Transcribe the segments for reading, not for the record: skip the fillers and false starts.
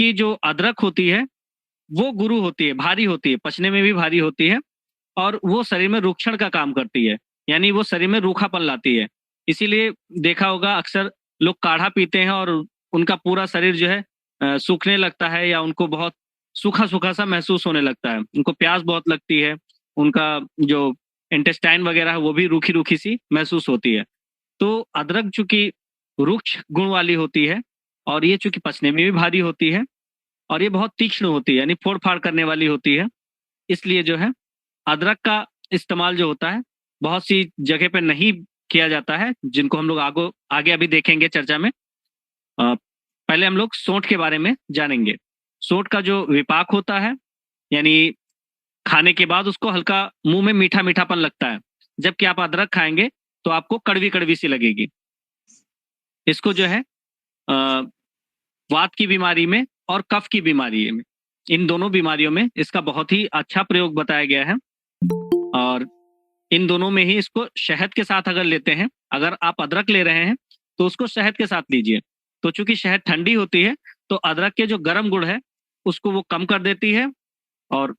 कि जो अदरक होती है वो गुरु होती है, भारी होती है, पचने में भी भारी होती है और वो शरीर में रूक्षण का काम करती है, यानी वो शरीर में रूखापन लाती है। इसीलिए देखा होगा अक्सर लोग काढ़ा पीते हैं और उनका पूरा शरीर जो है सूखने लगता है या उनको बहुत सूखा-सूखा सा महसूस होने लगता है। उनको प्यास बहुत लगती है, उनका जो इंटेस्टाइन वगैरह है वो भी रूखी-रूखी सी महसूस होती है। तो अदरक चूँकि रुक्ष गुण वाली होती है और ये चूँकि पचने में भी भारी होती है और ये बहुत तीक्ष्ण होती है, यानी फोड़-फाड़ करने वाली होती है। इसलिए जो है अदरक का इस्तेमाल जो होता है, बहुत सी जगह पे नहीं किया जाता है, जिनको हम लोग आगे अभी देखेंगे चर्चा में। पहले हम लोग सोंठ के बारे में जानेंगे। सोंठ का जो विपाक होता है, यानी खाने के बाद उसको हल्का मुँह में मीठा-मीठापन लगता है, जबकि आप अदरक खाएँगे तो आपको कड़वी-कड़वी सी लगेगी। इसको जो है वात की बीमारी में और कफ की बीमारी में, इन दोनों बीमारियों में इसका बहुत ही अच्छा प्रयोग बताया गया है और इन दोनों में ही इसको शहद के साथ अगर लेते हैं, अगर आप अदरक ले रहे हैं, तो उसको शहद के साथ लीजिए। तो चूँकि शहद ठंडी होती है, तो अदरक के जो गर्म गुण है, उसको वो कम कर देती है और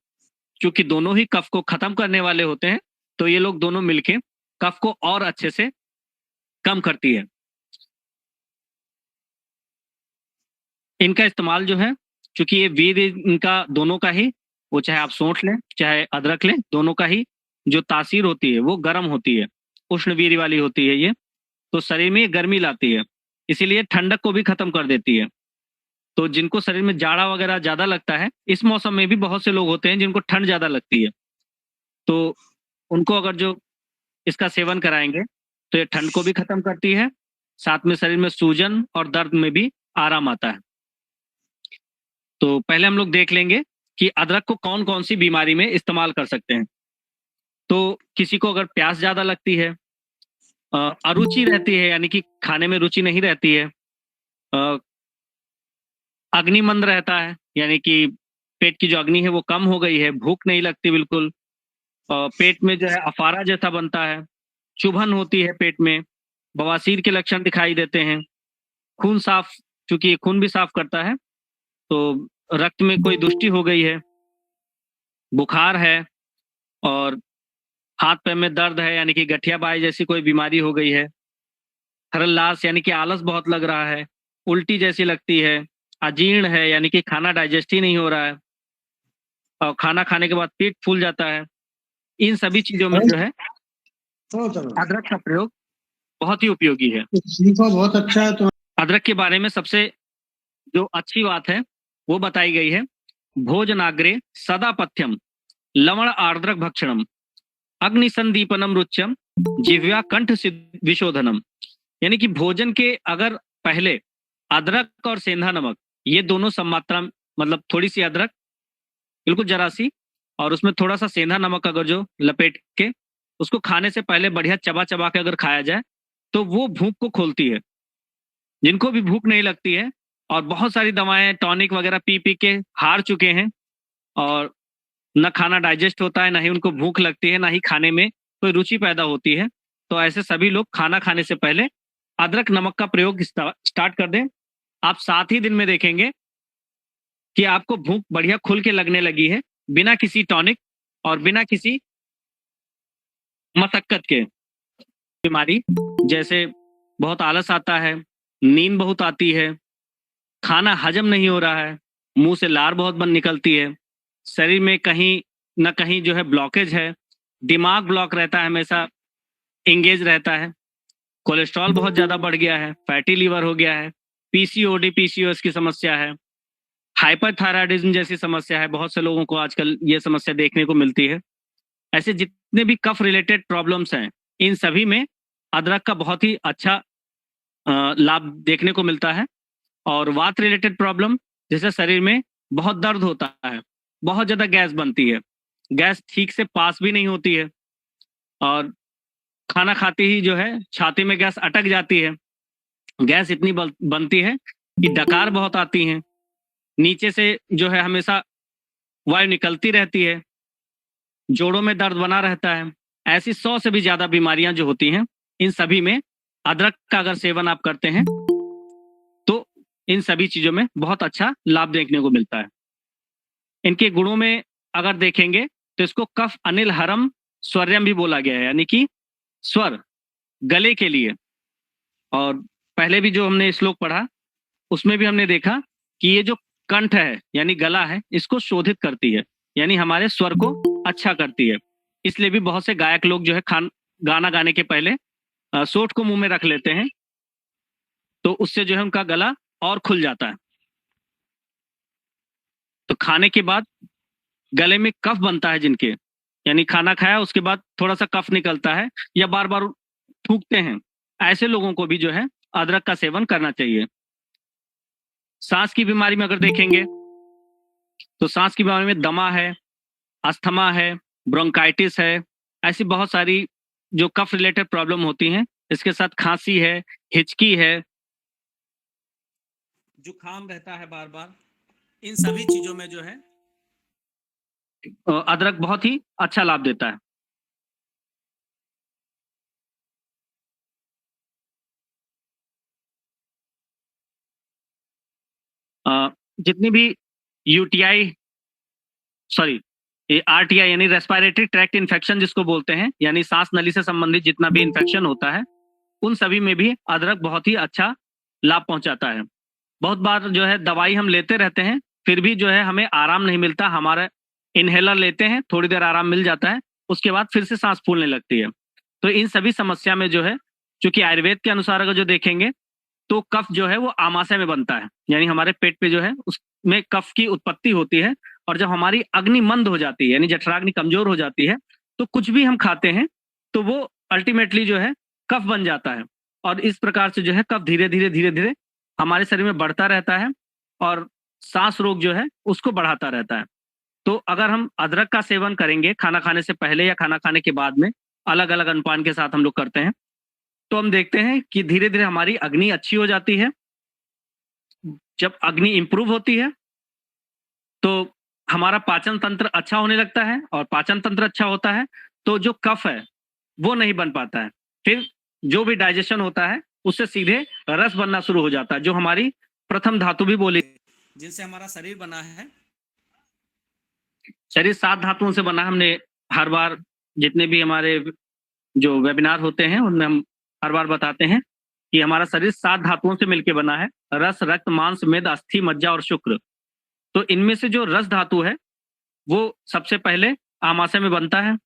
चूँकि दोनों ही कफ को खत्म करने वाले होते हैं, तो ये लोग दोनों मिलके कफ को और अच्छे से कम करती है। इनका इस्तेमाल जो है, चूँकि ये वीर्य इनका दोनों का ही, वो चाहे आप सोंठ लें, चाहे अदरक लें, दोनों का ही जो तासीर होती है, वो गर्म होती है, उष्ण वीर्य वाली होती है ये, तो शरीर में ये गर्मी लाती है, इसीलिए ठंडक को भी खत्म कर देती है। तो जिनको शरीर में जाड़ा वगैरह ज़्यादा लगता है, इस मौसम में भी बहुत से लोग होते हैं जिनको ठंड ज़्यादा लगती है, तो उनको अगर जो इसका सेवन कराएँगे, तो ये ठंड को भी खत्म करती है, साथ में शरीर में सूजन और दर्द में भी आराम आता है। तो पहले हम लोग देख लेंगे कि अदरक को कौन-कौन सी बीमारी में इस्तेमाल कर सकते हैं। तो किसी को अगर प्यास ज़्यादा लगती है, अरुचि रहती है, यानी कि खाने में रुचि नहीं रहती है, अ, अग्निमंद रहता है, यानी कि पेट की जो अग्नि है वो कम हो गई है, भूख नहीं लगती बिल्कुल, पेट में जो है अफारा जैसा बनता है, चुभन होती है पेट में, बवासीर के लक्षण दिखाई देते हैं, खून साफ, चूँकि खून भी साफ करता है, तो रक्त में कोई दुष्टि हो गई है, बुखार है और हाथ-पैर में दर्द है, यानी कि गठिया-बाई जैसी कोई बीमारी हो गई है, खरल्लास यानी कि आलस बहुत लग रहा है, उल्टी जैसी लगती है, अजीर्ण है, यानी कि खाना डाइजेस्ट ही नहीं हो रहा है और खाना खाने के बाद पेट फूल जाता है। इन सभी चीज़ों में जो है अदरक का प्रयोग बहुत ही उपयोगी है। बहुत अच्छा है। तो अदरक के बारे में सबसे जो अच्छी बात है, वो बताई गई है, भोजनाग्रे सदा पथ्यम, लवण आर्द्रक भक्षणम, अग्निसंदीपनम रुच्यम, जिह्वा कंठ विशोधनम, यानी कि भोजन के अगर पहले अदरक और सेंधा नमक, ये दोनों सम मात्रा, मतलब थोड़ी सी अदरक, बिल्कुल जरा सी, और उसमें थोड़ा सा सेंधा नमक अगर जो लपेट के उसको खाने से पहले बढ़िया चबा-चबा के अगर खाया जाए, तो वो भूख को खोलती है। जिनको भी भूख नहीं लगती है और बहुत सारी दवाएँ, टॉनिक वगैरह पी-पी के हार चुके हैं और ना खाना डाइजेस्ट होता है, ना ही उनको भूख लगती है, ना ही खाने में कोई रुचि पैदा होती है, तो ऐसे सभी लोग खाना खाने से पहले अदरक नमक का प्रयोग स्टार्ट कर दें। आप 7 ही दिन में देखेंगे कि आपको भूख बढ़िया खुल के लगने लगी है, बिना किसी टॉनिक और बिना किसी मशक्कत के। बीमारी जैसे बहुत आलस आता है, नींद बहुत आती है, खाना हजम नहीं हो रहा है, मुँह से लार बहुत बन निकलती है, शरीर में कहीं न कहीं जो है ब्लॉकेज है, दिमाग ब्लॉक रहता है, हमेशा एंगेज रहता है, कोलेस्ट्रॉल बहुत ज़्यादा बढ़ गया है, फैटी लीवर हो गया है, पीसीओडी, पीसीओएस की समस्या है, हाइपरथायराइडिज्म जैसी समस्या है, बहुत से लोगों को आजकल ये समस्या देखने को मिलती है। ऐसे जितने भी कफ रिलेटेड प्रॉब्लम्स हैं, इन सभी में अदरक का बहुत ही अच्छा लाभ देखने को मिलता है और वात रिलेटेड प्रॉब्लम, जैसे शरीर में बहुत दर्द होता है, बहुत ज़्यादा गैस बनती है, गैस ठीक से पास भी नहीं होती है और खाना खाते ही जो है छाती में गैस अटक जाती है, गैस इतनी बनती है कि डकार बहुत आती हैं, नीचे से जो है हमेशा वायु निकलती रहती है, जोड़ों में दर्द बना रहता है। ऐसी 100 से भी ज़्यादा बीमारियां जो होती हैं, इन सभी में अदरक का अगर सेवन आप करते हैं, तो इन सभी चीजों में बहुत अच्छा लाभ देखने को मिलता है। इनके गुणों में अगर देखेंगे तो इसको कफ अनिल हरम स्वर्यम भी बोला गया है, यानी कि स्वर गले के लिए। और पहले भी जो हमने श्लोक पढ़ा उसमें भी हमने देखा कि ये जो कंठ है यानी गला है, इसको शोधित करती है, यानी हमारे स्वर को अच्छा करती है। इसलिए भी बहुत से गायक लोग जो है गाना गाने के पहले सोंठ को मुंह में रख लेते हैं, तो उससे जो है उनका गला और खुल जाता है। तो खाने के बाद गले में कफ बनता है जिनके, यानी खाना खाया उसके बाद थोड़ा सा कफ निकलता है या बार बार थूकते हैं, ऐसे लोगों को भी जो है अदरक का सेवन करना चाहिए। सांस की बीमारी में अगर देखेंगे तो सांस की बीमारी में दमा है, अस्थमा है, ब्रोंकाइटिस है, ऐसी बहुत सारी जो कफ रिलेटेड प्रॉब्लम होती हैं। इसके साथ खांसी है, हिचकी है, जुकाम रहता है बार बार, इन सभी चीजों में जो है अदरक बहुत ही अच्छा लाभ देता है। जितनी भी यूटीआई सॉरी ये आरटीआई यानी रेस्पिरेटरी ट्रैक्ट इन्फेक्शन जिसको बोलते हैं, यानी सांस नली से संबंधित जितना भी इन्फेक्शन होता है, उन सभी में भी अदरक बहुत ही अच्छा लाभ पहुंचाता है। बहुत बार जो है दवाई हम लेते रहते हैं, फिर भी जो है हमें आराम नहीं मिलता। हमारा इनहेलर लेते हैं, थोड़ी देर आराम मिल जाता है, उसके बाद फिर से सांस फूलने लगती है। तो इन सभी समस्या में जो है, चूंकि आयुर्वेद के अनुसार अगर जो देखेंगे तो कफ जो है वो आमाशय में बनता है, यानी हमारे पेट पे जो है उसमें कफ की उत्पत्ति होती है। और जब हमारी अग्नि मंद हो जाती है, यानी जठराग्नि कमजोर हो जाती है, तो कुछ भी हम खाते हैं तो वो अल्टीमेटली जो है कफ बन जाता है। और इस प्रकार से जो है कफ धीरे धीरे धीरे धीरे हमारे शरीर में बढ़ता रहता है और सांस रोग जो है उसको बढ़ाता रहता है। तो अगर हम अदरक का सेवन करेंगे खाना खाने से पहले या खाना खाने के बाद में, अलग अलग अनपान के साथ हम लोग करते हैं, तो हम देखते हैं कि धीरे धीरे हमारी अग्नि अच्छी हो जाती है। जब अग्नि इंप्रूव होती है तो हमारा पाचन तंत्र अच्छा होने लगता है, और पाचन तंत्र अच्छा होता है तो जो कफ है वो नहीं बन पाता है। फिर जो भी डाइजेशन होता है उससे सीधे रस बनना शुरू हो जाता है, जो हमारी प्रथम धातु भी बोली, जिनसे हमारा शरीर बना है। शरीर 7 धातुओं से बना। हमने हर बार जितने भी हमारे जो वेबिनार होते हैं उनमें हम हर बार बताते हैं कि हमारा शरीर 7 धातुओं से मिलकर बना है: रस, रक्त, मांस, मेद, अस्थि, मज्जा और शुक्र। तो इनमें से जो रस धातु है वो सबसे पहले आमाशय में बनता है,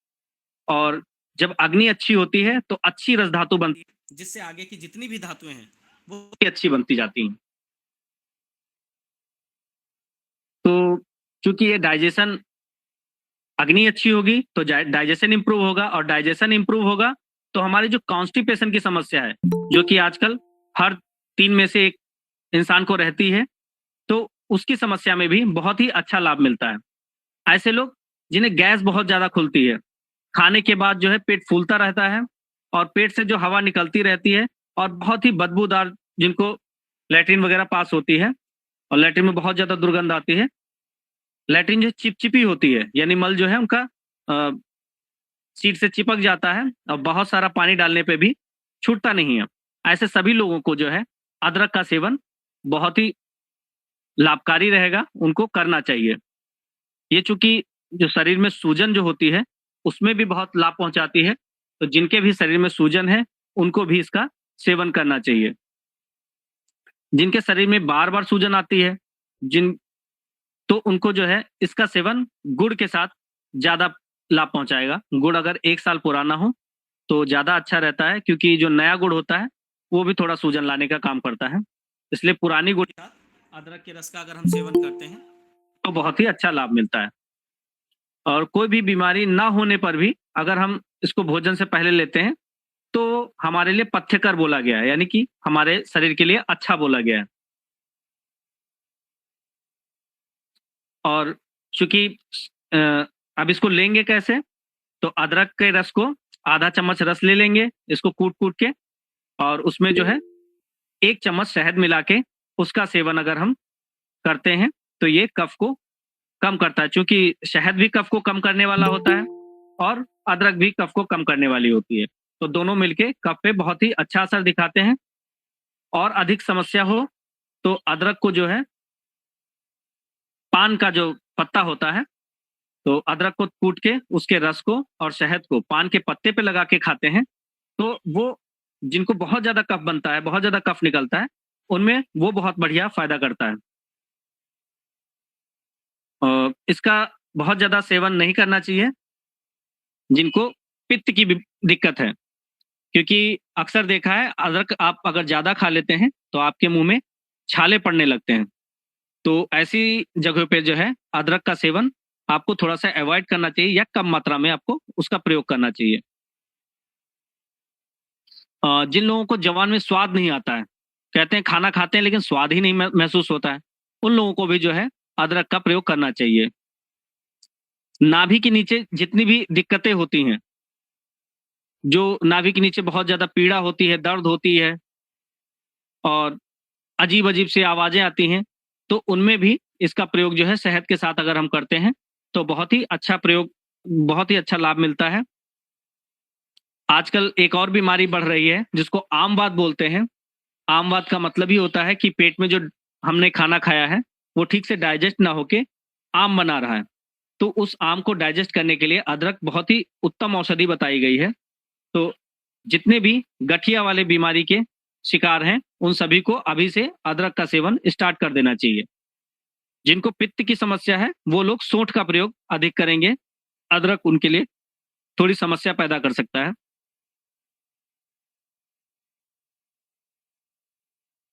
और जब अग्नि अच्छी होती है तो अच्छी रस धातु बनती है, जिससे आगे की जितनी भी धातुएं हैं वो अच्छी बनती जाती हैं। तो चूंकि ये डाइजेशन, अग्नि अच्छी होगी तो डाइजेशन इंप्रूव होगा, और डाइजेशन इंप्रूव होगा तो हमारी जो कॉन्स्टिपेशन की समस्या है, जो कि आजकल हर 3 में से एक इंसान को रहती है, तो उसकी समस्या में भी बहुत ही अच्छा लाभ मिलता है। ऐसे लोग जिन्हें गैस बहुत ज्यादा खुलती है, खाने के बाद जो है पेट फूलता रहता है और पेट से जो हवा निकलती रहती है, और बहुत ही बदबूदार, जिनको लैट्रिन वगैरह पास होती है और लैट्रिन में बहुत ज्यादा दुर्गंध आती है। लैट्रिन जो चिपचिपी होती है, यानी मल जो है उनका सीट से चिपक जाता है और बहुत सारा पानी डालने पे भी छूटता नहीं है। ऐसे सभी लोगों को जो है अदरक का सेवन बहुत ही लाभकारी रहेगा, उनको करना चाहिए। ये चूंकि जो शरीर में सूजन जो होती है उसमें भी बहुत लाभ पहुंचाती है, तो जिनके भी शरीर में सूजन है उनको भी इसका सेवन करना चाहिए। जिनके शरीर में बार बार सूजन आती है, तो उनको जो है इसका सेवन गुड़ के साथ ज्यादा लाभ पहुंचाएगा। गुड़ अगर 1 साल पुराना हो तो ज्यादा अच्छा रहता है, क्योंकि जो नया गुड़ होता है वो भी थोड़ा सूजन लाने का काम करता है। इसलिए पुरानी गुड़ के साथ अदरक के रस का अगर हम सेवन करते हैं तो बहुत ही अच्छा लाभ मिलता है। और कोई भी बीमारी ना होने पर भी अगर हम इसको भोजन से पहले लेते हैं तो हमारे लिए पथ्यकर बोला गया है, यानी कि हमारे शरीर के लिए अच्छा बोला गया है। और चूंकि अब इसको लेंगे कैसे, तो अदरक के रस को आधा चम्मच रस ले लेंगे, इसको कूट कूट के, और उसमें जो है 1 चम्मच शहद मिला के उसका सेवन अगर हम करते हैं तो ये कफ को कम करता है। क्योंकि शहद भी कफ को कम करने वाला होता है और अदरक भी कफ को कम करने वाली होती है, तो दोनों मिलके कफ पे बहुत ही अच्छा असर दिखाते हैं। और अधिक समस्या हो तो अदरक को जो है, पान का जो पत्ता होता है, तो अदरक को कूट के उसके रस को और शहद को पान के पत्ते पे लगा के खाते हैं, तो वो जिनको बहुत ज्यादा कफ बनता है, बहुत ज्यादा कफ निकलता है, उनमें वो बहुत बढ़िया फायदा करता है। इसका बहुत ज्यादा सेवन नहीं करना चाहिए जिनको पित्त की दिक्कत है, क्योंकि अक्सर देखा है अदरक आप अगर ज्यादा खा लेते हैं तो आपके मुंह में छाले पड़ने लगते हैं। तो ऐसी जगह पे जो है अदरक का सेवन आपको थोड़ा सा अवॉइड करना चाहिए, या कम मात्रा में आपको उसका प्रयोग करना चाहिए। जिन लोगों को जवान में स्वाद नहीं आता है, कहते हैं खाना खाते हैं लेकिन स्वाद ही नहीं महसूस होता है, उन लोगों को भी जो है अदरक का प्रयोग करना चाहिए। नाभि के नीचे जितनी भी दिक्कतें होती हैं, जो नाभि के नीचे बहुत ज्यादा पीड़ा होती है, दर्द होती है और अजीब अजीब सी आवाजें आती हैं, तो उनमें भी इसका प्रयोग जो है शहद के साथ अगर हम करते हैं तो बहुत ही अच्छा प्रयोग, बहुत ही अच्छा लाभ मिलता है। आजकल एक और बीमारी बढ़ रही है जिसको आम वात बोलते हैं। आम वात का मतलब ही होता है कि पेट में जो हमने खाना खाया है वो ठीक से डाइजेस्ट ना होके आम बना रहा है, तो उस आम को डाइजेस्ट करने के लिए अदरक बहुत ही उत्तम औषधि बताई गई है। तो जितने भी गठिया वाले बीमारी के शिकार हैं उन सभी को अभी से अदरक का सेवन स्टार्ट कर देना चाहिए। जिनको पित्त की समस्या है वो लोग सोंठ का प्रयोग अधिक करेंगे, अदरक उनके लिए थोड़ी समस्या पैदा कर सकता है।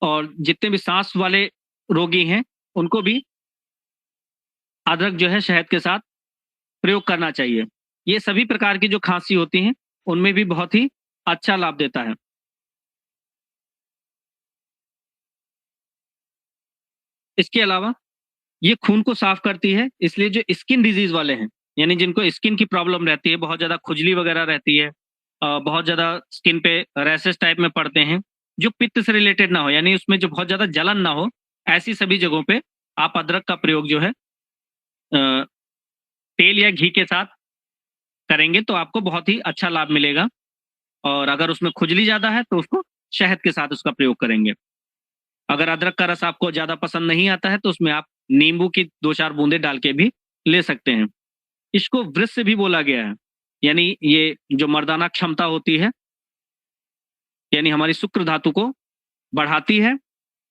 और जितने भी सांस वाले रोगी हैं उनको भी अदरक जो है शहद के साथ प्रयोग करना चाहिए। ये सभी प्रकार की जो खांसी होती हैं उनमें भी बहुत ही अच्छा लाभ देता है। इसके अलावा ये खून को साफ करती है, इसलिए जो स्किन डिजीज वाले हैं, यानी जिनको स्किन की प्रॉब्लम रहती है, बहुत ज्यादा खुजली वगैरह रहती है, बहुत ज्यादा स्किन पे रैशेस टाइप में पड़ते हैं, जो पित्त से रिलेटेड ना हो, यानी उसमें जो बहुत ज्यादा जलन ना हो, ऐसी सभी जगहों पे आप अदरक का प्रयोग जो है तेल या घी के साथ करेंगे तो आपको बहुत ही अच्छा लाभ मिलेगा। और अगर उसमें खुजली ज्यादा है तो उसको शहद के साथ उसका प्रयोग करेंगे। अगर अदरक का रस आपको ज्यादा पसंद नहीं आता है तो उसमें आप नींबू की 2-4 बूंदे डाल के भी ले सकते हैं। इसको वृष भी बोला गया है, यानी ये जो मर्दाना क्षमता होती है, यानी हमारी शुक्र धातु को बढ़ाती है,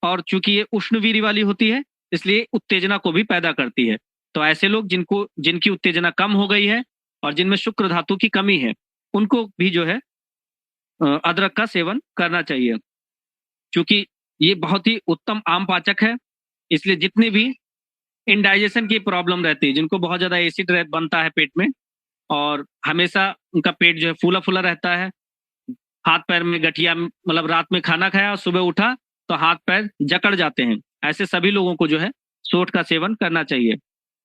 और चूंकि ये उष्णवीर्य वाली होती है इसलिए उत्तेजना को भी पैदा करती है। तो ऐसे लोग जिनकी उत्तेजना कम हो गई है और जिनमें शुक्र धातु की कमी है उनको भी जो है अदरक का सेवन करना चाहिए, क्योंकि ये बहुत ही उत्तम आम पाचक है। इसलिए जितने भी इनडाइजेशन की प्रॉब्लम रहती है, जिनको बहुत ज्यादा एसिड बनता है पेट में और हमेशा उनका पेट जो है फूला फूला रहता है, हाथ पैर में गठिया, मतलब रात में खाना खाया और सुबह उठा तो हाथ पैर जकड़ जाते हैं, ऐसे सभी लोगों को जो है सोंठ का सेवन करना चाहिए,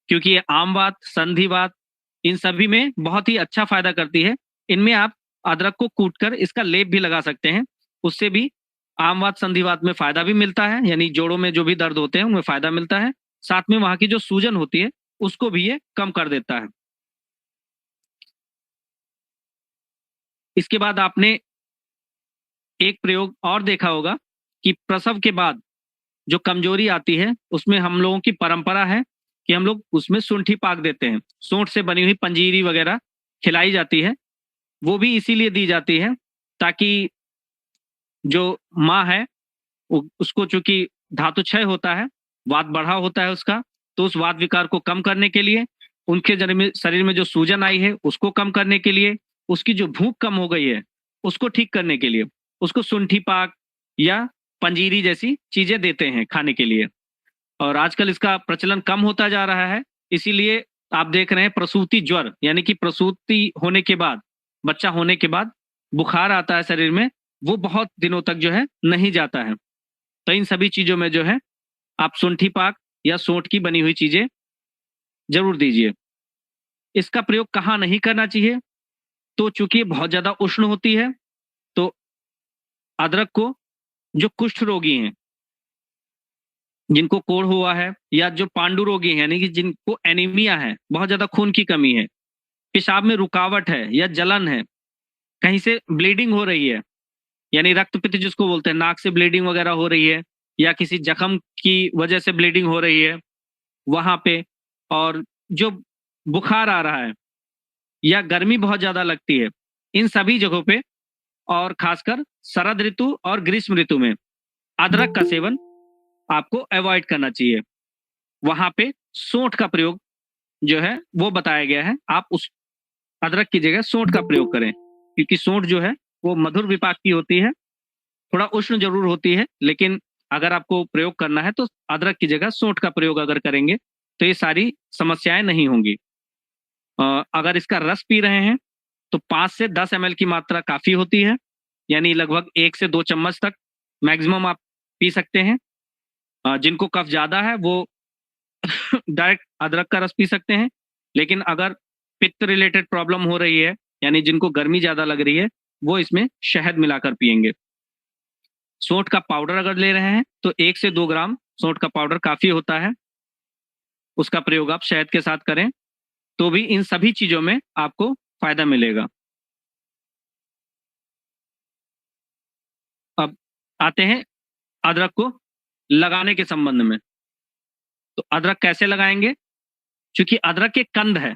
क्योंकि ये आम वात, संधिवात, इन सभी में बहुत ही अच्छा फायदा करती है। इनमें आप अदरक को कूटकर इसका लेप भी लगा सकते हैं, उससे भी आम वात संधिवात में फायदा भी मिलता है, यानी जोड़ों में जो भी दर्द होते हैं उनमें फायदा मिलता है, साथ में वहां की जो सूजन होती है उसको भी ये कम कर देता है। इसके बाद आपने एक प्रयोग और देखा होगा कि प्रसव के बाद जो कमजोरी आती है उसमें हम लोगों की परंपरा है कि हम लोग उसमें शुंठी पाक देते हैं, सोंठ से बनी हुई पंजीरी वगैरह खिलाई जाती है। वो भी इसीलिए दी जाती है ताकि जो माँ है उसको चूंकि धातु क्षय होता है, वात बढ़ा होता है उसका, तो उस वात विकार को कम करने के लिए, उनके शरीर में जो सूजन आई है उसको कम करने के लिए, उसकी जो भूख कम हो गई है उसको ठीक करने के लिए उसको शुंठी पाक या पंजीरी जैसी चीजें देते हैं खाने के लिए। और आजकल इसका प्रचलन कम होता जा रहा है, इसीलिए आप देख रहे हैं प्रसूति ज्वर, यानी कि प्रसूति होने के बाद, बच्चा होने के बाद बुखार आता है शरीर में, वो बहुत दिनों तक जो है नहीं जाता है। तो इन सभी चीजों में जो है आप शुंठी पाक या सोंठ की बनी हुई चीजें जरूर दीजिए। इसका प्रयोग कहाँ नहीं करना चाहिए, तो चूंकि बहुत ज्यादा उष्ण होती है, तो अदरक को जो कुष्ठ रोगी हैं, जिनको कोढ़ हुआ है, या जो पांडु रोगी हैं, यानी कि जिनको एनीमिया है, बहुत ज्यादा खून की कमी है, पेशाब में रुकावट है या जलन है, कहीं से ब्लीडिंग हो रही है, यानी रक्तपित्त जिसको बोलते हैं, नाक से ब्लीडिंग वगैरह हो रही है, या किसी जख्म की वजह से ब्लीडिंग हो रही है वहां पे, और जो बुखार आ रहा है या गर्मी बहुत ज्यादा लगती है, इन सभी जगहों पे, और खासकर शरद ऋतु और ग्रीष्म ऋतु में अदरक का सेवन आपको अवॉइड करना चाहिए। वहां पे सोंठ का प्रयोग जो है वो बताया गया है, आप उस अदरक की जगह सोंठ का प्रयोग करें, क्योंकि सोंठ जो है वो मधुर विपाक की होती है, थोड़ा उष्ण जरूर होती है, लेकिन अगर आपको प्रयोग करना है तो अदरक की जगह सोंठ का प्रयोग अगर करेंगे तो ये सारी समस्याएं नहीं होंगी। अगर इसका रस पी रहे हैं तो 5 से 10 ml की मात्रा काफी होती है, यानी लगभग 1 से 2 चम्मच तक मैक्सिमम आप पी सकते हैं। जिनको कफ ज्यादा है वो डायरेक्ट अदरक का रस पी सकते हैं, लेकिन अगर पित्त रिलेटेड प्रॉब्लम हो रही है, यानी जिनको गर्मी ज्यादा लग रही है, वो इसमें शहद मिलाकर पिएंगे। सोंठ का पाउडर अगर ले रहे हैं तो 1 से 2 ग्राम सोंठ का पाउडर काफी होता है, उसका प्रयोग आप शहद के साथ करें तो भी इन सभी चीजों में आपको फायदा मिलेगा। अब आते हैं अदरक को लगाने के संबंध में। तो अदरक कैसे लगाएंगे? क्योंकि अदरक एक कंद है,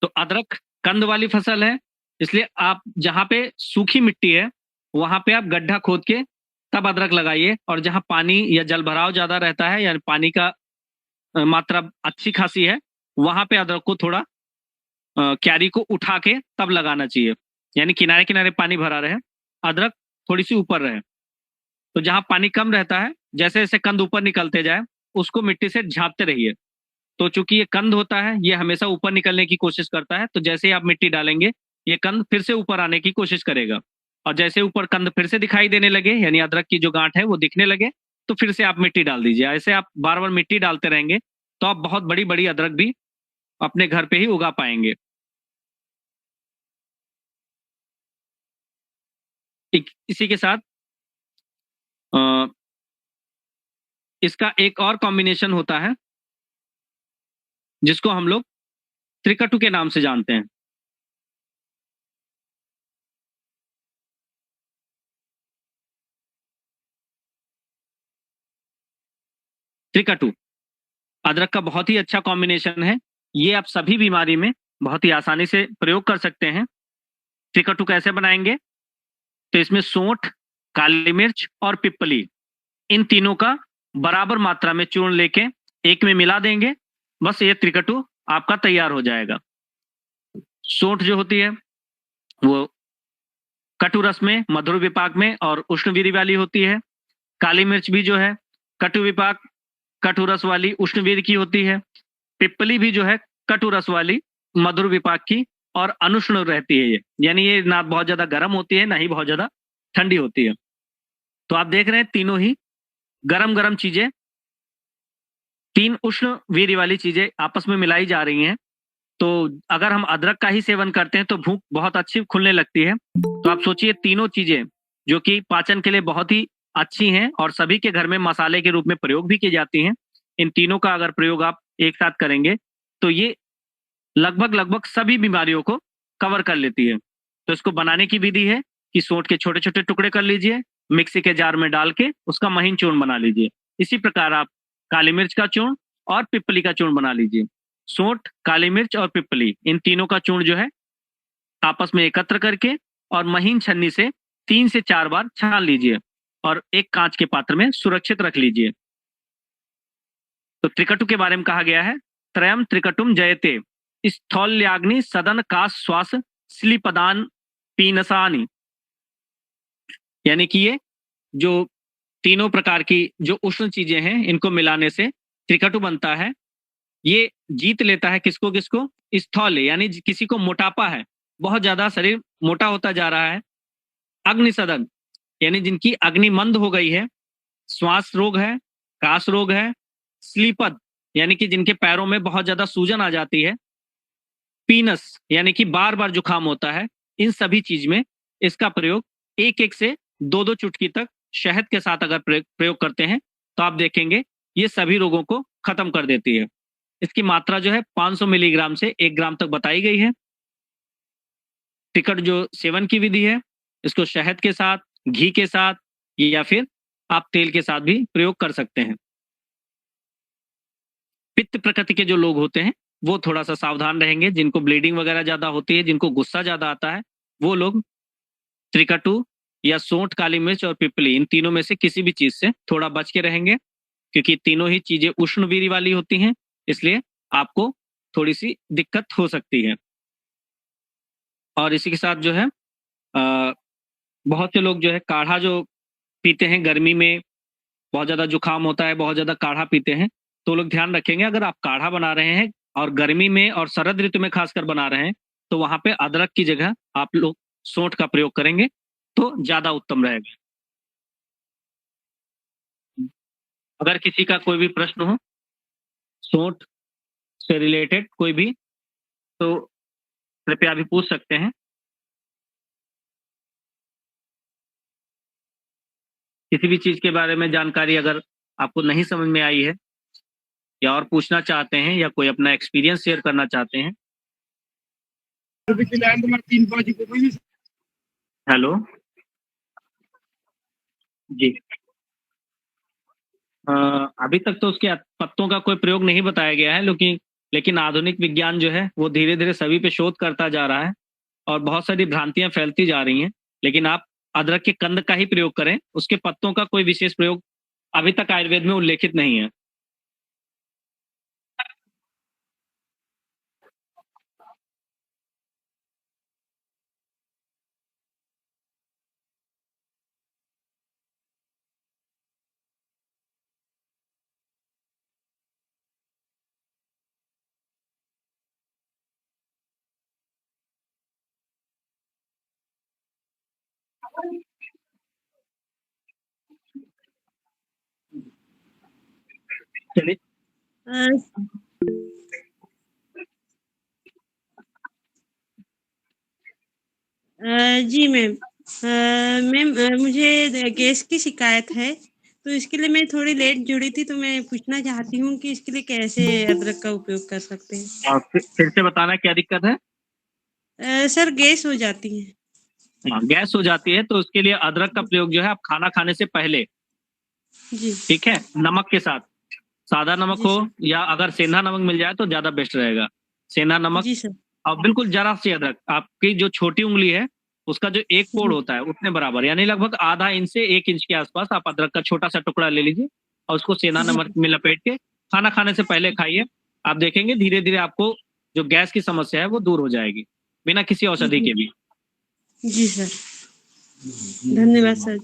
तो अदरक कंद वाली फसल है, इसलिए आप जहां पे सूखी मिट्टी है वहां पे आप गड्ढा खोद के तब अदरक लगाइए, और जहां पानी या जल भराव ज्यादा रहता है या पानी का मात्रा अच्छी खासी है, वहां पे अदरक को थोड़ा क्यारी को उठा के तब लगाना चाहिए, यानी किनारे किनारे पानी भरा रहे, अदरक थोड़ी सी ऊपर रहे। तो जहां पानी कम रहता है, जैसे जैसे कंद ऊपर निकलते जाए उसको मिट्टी से झाँपते रहिए। तो चूंकि ये कंद होता है, ये हमेशा ऊपर निकलने की कोशिश करता है, तो जैसे ही आप मिट्टी डालेंगे ये कंद फिर से ऊपर आने की कोशिश करेगा, और जैसे ऊपर कंद फिर से दिखाई देने लगे, यानी अदरक की जो गांठ है वो दिखने लगे, तो फिर से आप मिट्टी डाल दीजिए। ऐसे आप बार बार मिट्टी डालते रहेंगे तो आप बहुत बड़ी बड़ी अदरक भी अपने घर पे ही उगा पाएंगे। इसी के साथ अ, इसका एक और कॉम्बिनेशन होता है जिसको हम लोग त्रिकटु के नाम से जानते हैं। त्रिकटु अदरक का बहुत ही अच्छा कॉम्बिनेशन है, ये आप सभी बीमारी में बहुत ही आसानी से प्रयोग कर सकते हैं। त्रिकटु कैसे बनाएंगे? तो इसमें सोंठ, काली मिर्च और पिप्पली, इन तीनों का बराबर मात्रा में चूर्ण लेके एक में मिला देंगे, बस ये त्रिकटु आपका तैयार हो जाएगा। सोंठ जो होती है वो कटु रस में, मधुर विपाक में और उष्णवीर्य वाली होती है। काली मिर्च भी जो है कटु विपाक, कटु रस वाली, उष्णवीर्य की होती है। पिप्पली भी जो है कटु रस वाली, मधुर विपाक की और अनुष्ण रहती है, ये यानी ये ना बहुत ज्यादा गर्म होती है ना ही बहुत ज्यादा ठंडी होती है। तो आप देख रहे हैं तीनों ही गरम गरम चीजें, तीन उष्ण वीर्य वाली चीजें आपस में मिलाई जा रही हैं। तो अगर हम अदरक का ही सेवन करते हैं तो भूख बहुत अच्छी खुलने लगती है। तो आप सोचिए तीनों चीजें जो कि पाचन के लिए बहुत ही अच्छी हैं और सभी के घर में मसाले के रूप में प्रयोग भी की जाती हैं, इन तीनों का अगर प्रयोग आप एक साथ करेंगे तो ये लगभग लगभग सभी बीमारियों को कवर कर लेती है। तो इसको बनाने की विधि है कि सोंठ के छोटे छोटे टुकड़े कर लीजिए, मिक्सी के जार में डाल के उसका महीन चूर्ण बना लीजिए। इसी प्रकार आप काली मिर्च का चूर्ण और पिप्पली का चूर्ण बना लीजिए। सोंठ, काली मिर्च और पिप्पली, इन तीनों का चूर्ण जो है आपस में एकत्र करके और महीन छन्नी से 3 से 4 बार छान लीजिए और एक कांच के पात्र में सुरक्षित रख लीजिए। तो त्रिकटु के बारे में कहा गया है, त्रयम त्रिकटुम जयते स्थौल्याग्नि सदन का श्वास स्लीपदान पीनसानी, यानी कि ये जो तीनों प्रकार की जो उष्ण चीजें हैं इनको मिलाने से त्रिकटु बनता है। ये जीत लेता है किसको किसको? स्थौल्य, यानी किसी को मोटापा है, बहुत ज्यादा शरीर मोटा होता जा रहा है। अग्नि सदन, यानी जिनकी अग्नि मंद हो गई है, श्वास रोग है, काश रोग है। स्लीपद, यानी कि जिनके पैरों में बहुत ज्यादा सूजन आ जाती है। पीनस, यानी कि बार बार जुकाम होता है। इन सभी चीज में इसका प्रयोग एक एक से 2-2 चुटकी तक शहद के साथ अगर प्रयोग करते हैं तो आप देखेंगे ये सभी रोगों को खत्म कर देती है। इसकी मात्रा जो है 500 मिलीग्राम से 1 ग्राम तक बताई गई है। टिकट जो सेवन की विधि है, इसको शहद के साथ, घी के साथ या फिर आप तेल के साथ भी प्रयोग कर सकते हैं। पित्त प्रकृति के जो लोग होते हैं वो थोड़ा सा सावधान रहेंगे, जिनको ब्लीडिंग वगैरह ज्यादा होती है, जिनको गुस्सा ज्यादा आता है, वो लोग त्रिकटु या सोंठ, काली मिर्च और पिपली, इन तीनों में से किसी भी चीज से थोड़ा बच के रहेंगे, क्योंकि तीनों ही चीजें उष्णवीरी वाली होती हैं, इसलिए आपको थोड़ी सी दिक्कत हो सकती है। और इसी के साथ जो है बहुत से लोग जो है काढ़ा जो पीते हैं गर्मी में, बहुत ज्यादा जुकाम होता है, बहुत ज्यादा काढ़ा पीते हैं, तो लोग ध्यान रखेंगे अगर आप काढ़ा बना रहे हैं और गर्मी में और शरद ऋतु में खासकर बना रहे हैं, तो वहां पे अदरक की जगह आप लोग सोंठ का प्रयोग करेंगे तो ज्यादा उत्तम रहेगा। अगर किसी का कोई भी प्रश्न हो सोंठ से रिलेटेड कोई भी, तो कृपया भी पूछ सकते हैं। किसी भी चीज के बारे में जानकारी अगर आपको नहीं समझ में आई है या और पूछना चाहते हैं या कोई अपना एक्सपीरियंस शेयर करना चाहते हैं। हेलो जी। अभी तक तो उसके पत्तों का कोई प्रयोग नहीं बताया गया है, लेकिन आधुनिक विज्ञान जो है वो धीरे धीरे सभी पे शोध करता जा रहा है और बहुत सारी भ्रांतियां फैलती जा रही हैं। लेकिन आप अदरक के कंद का ही प्रयोग करें, उसके पत्तों का कोई विशेष प्रयोग अभी तक आयुर्वेद में उल्लेखित नहीं है। चलिए। अ, जी मैम। मैम, मुझे गैस की शिकायत है, तो इसके लिए मैं थोड़ी लेट जुड़ी थी, तो मैं पूछना चाहती हूँ कि इसके लिए कैसे अदरक का उपयोग कर सकते हैं। और फिर से बताना क्या दिक्कत है। सर, गैस हो जाती है। हाँ, गैस हो जाती है तो उसके लिए अदरक का प्रयोग जो है आप खाना खाने से पहले, जी ठीक है, नमक के साथ, सादा नमक जी हो सर। या अगर सेंधा नमक मिल जाए तो ज्यादा बेस्ट रहेगा। सेंधा नमक जी सर। और बिल्कुल जरा सी अदरक, आपकी जो छोटी उंगली है उसका जो एक कोण जी होता है उतने बराबर, यानी लगभग आधा इंच से 1 इंच के आसपास आप अदरक का छोटा सा टुकड़ा ले लीजिए और उसको सेंधा जी नमक में लपेट के खाना खाने से पहले खाइए। आप देखेंगे धीरे धीरे आपको जो गैस की समस्या है वो दूर हो जाएगी बिना किसी औषधि जी के भी। जी सर। धन्यवाद सर।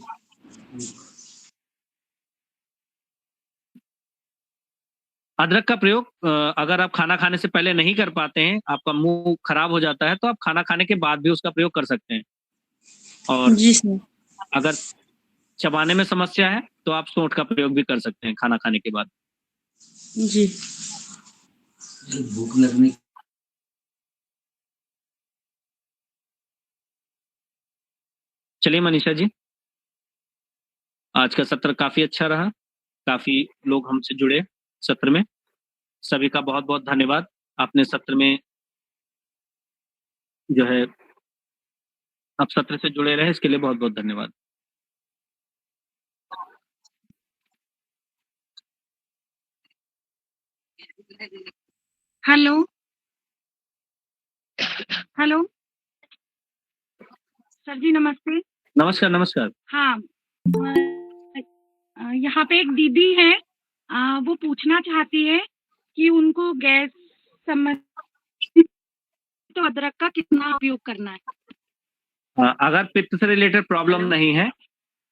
अदरक का प्रयोग अगर आप खाना खाने से पहले नहीं कर पाते हैं, आपका मुंह खराब हो जाता है, तो आप खाना खाने के बाद भी उसका प्रयोग कर सकते हैं। और जी सर। अगर चबाने में समस्या है तो आप सोंठ का प्रयोग भी कर सकते हैं खाना खाने के बाद। जी। भूख लगने। चलिए मनीषा जी, आज का सत्र काफी अच्छा रहा, काफी लोग हमसे जुड़े सत्र में, सभी का बहुत बहुत धन्यवाद। आपने सत्र में जो है आप सत्र से जुड़े रहे इसके लिए बहुत बहुत धन्यवाद। हेलो हेलो सर जी, नमस्ते। नमस्कार नमस्कार। हाँ, यहाँ पे एक दीदी है, वो पूछना चाहती है कि उनको गैस संबंधित तो अदरक का कितना उपयोग करना है। अगर पित्त से रिलेटेड प्रॉब्लम नहीं है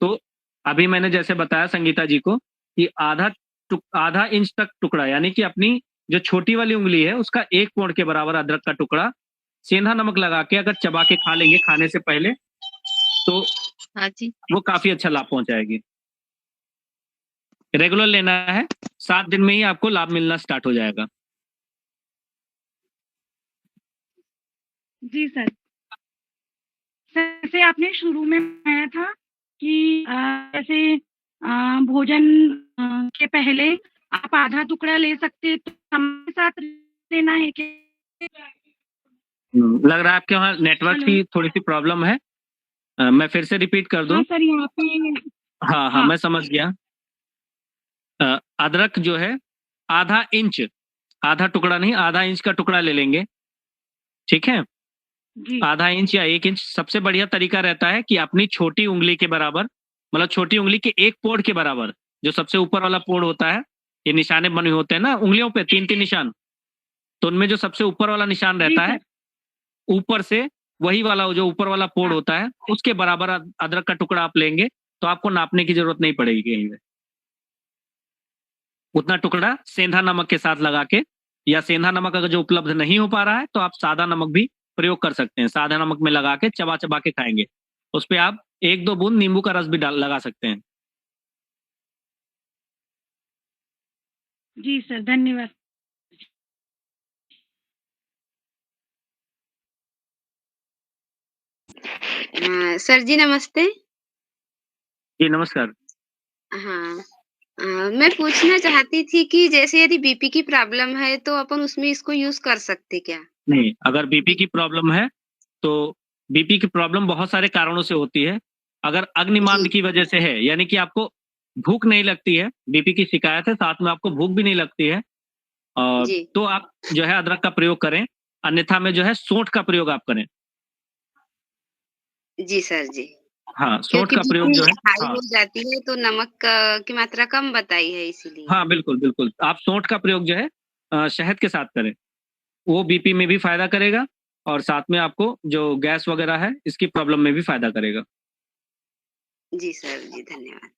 तो अभी मैंने जैसे बताया संगीता जी को कि आधा इंच तक टुकड़ा, यानी कि अपनी जो छोटी वाली उंगली है उसका एक कोण के बराबर अदरक का टुकड़ा सेंधा नमक लगा के अगर चबा के खा लेंगे खाने से पहले, तो हाँ जी। वो काफी अच्छा लाभ पहुंचाएगी। रेगुलर लेना है, 7 दिन में ही आपको लाभ मिलना स्टार्ट हो जाएगा। जी सर। जैसे आपने शुरू में बताया था कि जैसे भोजन के पहले आप आधा टुकड़ा ले सकते हैं, तो हमारे साथ लेना है क्या? लग रहा है आपके वहाँ नेटवर्क की थोड़ी सी प्रॉब्लम है। मैं फिर से रिपीट कर दूं। हाँ सर, यहाँ पे हाँ, हाँ। मैं समझ गया। अदरक जो है आधा इंच, आधा टुकड़ा नहीं, आधा इंच का टुकड़ा ले लेंगे, ठीक है? जी, आधा इंच या 1 इंच सबसे बढ़िया तरीका रहता है कि अपनी छोटी उँगली के बराबर, मतलब छोटी उँगली के 1 पोड़ के बराबर, जो सबसे ऊपर वाला पोड़ होता है, ये निशाने बने होते हैं ना उँगलियों पे 3-3 निशान, तो उनमें जो सबसे ऊपर वाला निशान जी रहता है, सर। ऊपर से वही वाला जो ऊपर वाला पोड़ हाँ, होता है, उसके बराबर अदरक का टुकड़ा आप लेंगे, तो आपको नापने की ज़रूरत नहीं पड़ेगी कहीं पे। उतना टुकड़ा सेंधा नमक के साथ लगा के, या सेंधा नमक अगर जो उपलब्ध नहीं हो पा रहा है, तो आप सादा नमक भी प्रयोग कर सकते हैं। सादा नमक में लगा के चबा-चबा के खाएँगे। उसपे आप 1-2 बूँद नींबू का रस भी डाल लगा सकते हैं। जी सर, धन्यवाद। सर जी नमस्ते। जी, नमस्कार। हाँ, मैं पूछना चाहती थी कि जैसे यदि बीपी की प्रॉब्लम है तो अपन उसमें इसको यूज़ कर सकते क्या? नहीं, अगर बीपी की प्रॉब्लम है, तो बीपी की प्रॉब्लम बहुत सारे कारणों से होती है। अगर अग्निमांद जी, की वजह से है, यानी कि आपको भूख नहीं लगती है, बीपी की शिकायत है, साथ में आपको भूख भी नहीं लगती है, जी, तो आप जो है अदरक का प्रयोग करें, अन्यथा में जो है सौंठ का प्रयोग आप करें। जी सर जी। हाँ, सौंठ क्योंकि का प्रयोग बीपी जो है हाई हाँ, हो जाती है तो नमक की मात्रा कम बताई है इसीलिए। हाँ, बिल्कुल, बिल्कुल। आप सौंठ का प्रयोग जो है शहद के साथ करें। वो बीपी में भी फ़ायदा करेगा और साथ में आपको जो गैस वगैरह है, इसकी प्रॉब्लम में भी फ़ायदा करेगा। जी सर जी, धन्यवाद।